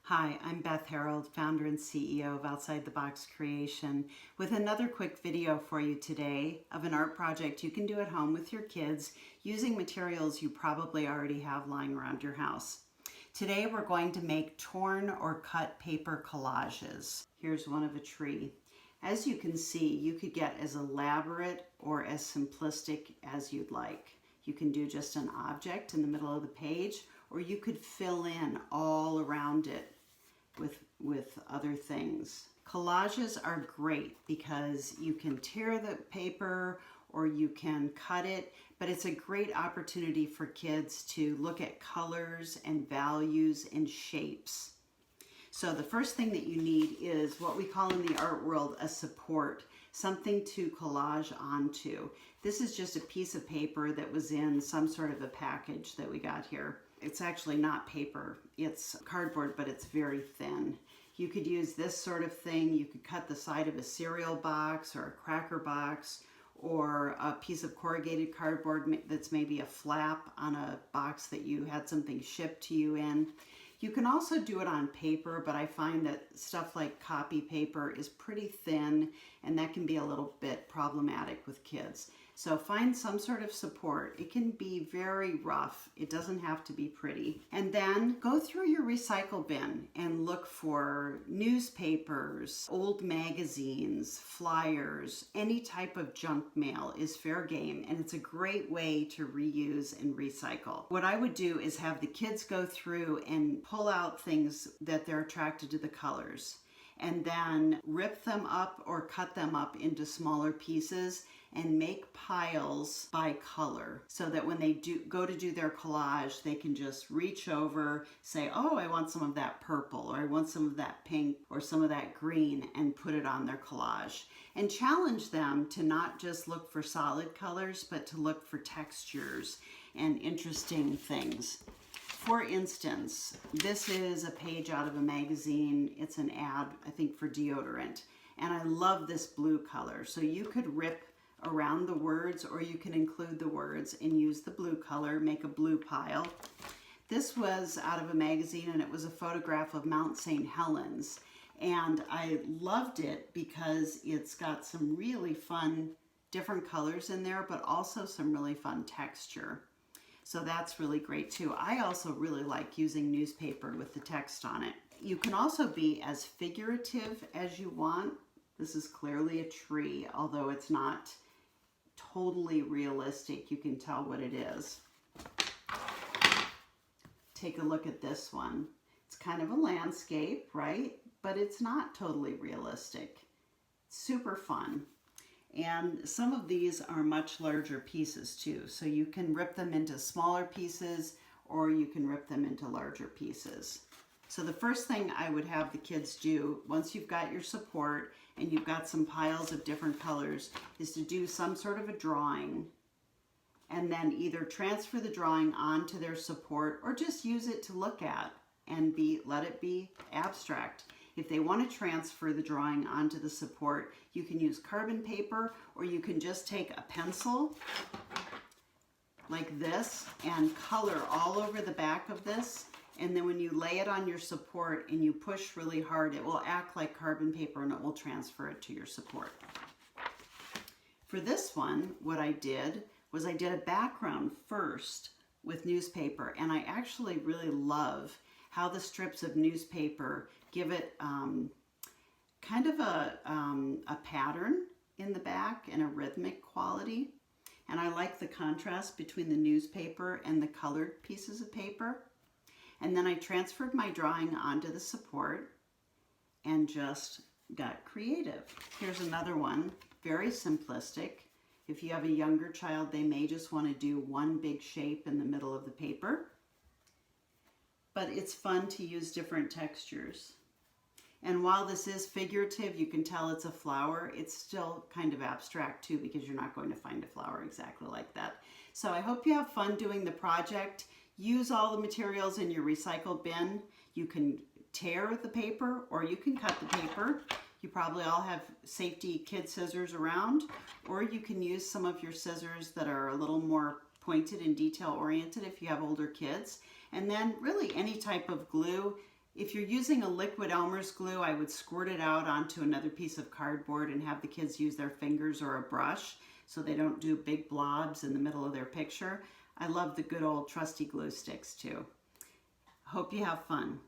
Hi, I'm Beth Harold, founder and CEO of Outside the Box Creation, with another quick video for you today of an art project you can do at home with your kids using materials you probably already have lying around your house. Today we're going to make torn or cut paper collages. Here's one of a tree. As you can see, you could get as elaborate or as simplistic as you'd like. You can do just an object in the middle of the page, or you could fill in all around it with other things. Collages are great because you can tear the paper or you can cut it, but it's a great opportunity for kids to look at colors and values and shapes. So the first thing that you need is what we call in the art world a support, something to collage onto. This is just a piece of paper that was in some sort of a package that we got here. It's actually not paper, it's cardboard, but it's very thin. You could use this sort of thing. You could cut the side of a cereal box or a cracker box or a piece of corrugated cardboard that's maybe a flap on a box that you had something shipped to you in. You can also do it on paper, but I find that stuff like copy paper is pretty thin and that can be a little bit problematic with kids. So find some sort of support. It can be very rough. It doesn't have to be pretty. And then go through your recycle bin and look for newspapers, old magazines, flyers, any type of junk mail is fair game, and it's a great way to reuse and recycle. What I would do is have the kids go through and pull out things that they're attracted to the colors, and then rip them up or cut them up into smaller pieces and make piles by color so that when they go to do their collage, they can just reach over, say, oh, I want some of that purple, or I want some of that pink, or some of that green, and put it on their collage. And challenge them to not just look for solid colors, but to look for textures and interesting things. For instance, this is a page out of a magazine. It's an ad, I think, for deodorant. And I love this blue color. So you could rip around the words, or you can include the words and use the blue color, make a blue pile. This was out of a magazine, and it was a photograph of Mount St. Helens. And I loved it because it's got some really fun different colors in there, but also some really fun texture. So that's really great too. I also really like using newspaper with the text on it. You can also be as figurative as you want. This is clearly a tree, although it's not totally realistic. You can tell what it is. Take a look at this one. It's kind of a landscape, right? But it's not totally realistic. Super fun. And some of these are much larger pieces too. So you can rip them into smaller pieces, or you can rip them into larger pieces. So the first thing I would have the kids do, once you've got your support and you've got some piles of different colors, is to do some sort of a drawing, and then either transfer the drawing onto their support or just use it to look at and let it be abstract. If they want to transfer the drawing onto the support, you can use carbon paper, or you can just take a pencil like this and color all over the back of this. And then when you lay it on your support and you push really hard, it will act like carbon paper and it will transfer it to your support. For this one, what I did was I did a background first with newspaper, and I actually really love how the strips of newspaper give it kind of a pattern in the back and a rhythmic quality. And I like the contrast between the newspaper and the colored pieces of paper. And then I transferred my drawing onto the support and just got creative. Here's another one, very simplistic. If you have a younger child, they may just want to do one big shape in the middle of the paper. But it's fun to use different textures. And while this is figurative, you can tell it's a flower, it's still kind of abstract too, because you're not going to find a flower exactly like that. So I hope you have fun doing the project. Use all the materials in your recycle bin. You can tear the paper or you can cut the paper. You probably all have safety kid scissors around, or you can use some of your scissors that are a little more pointed and detail oriented if you have older kids. And then really any type of glue, If you're using a liquid Elmer's glue, I would squirt it out onto another piece of cardboard and have the kids use their fingers or a brush so they don't do big blobs in the middle of their picture. I love the good old trusty glue sticks too. Hope you have fun.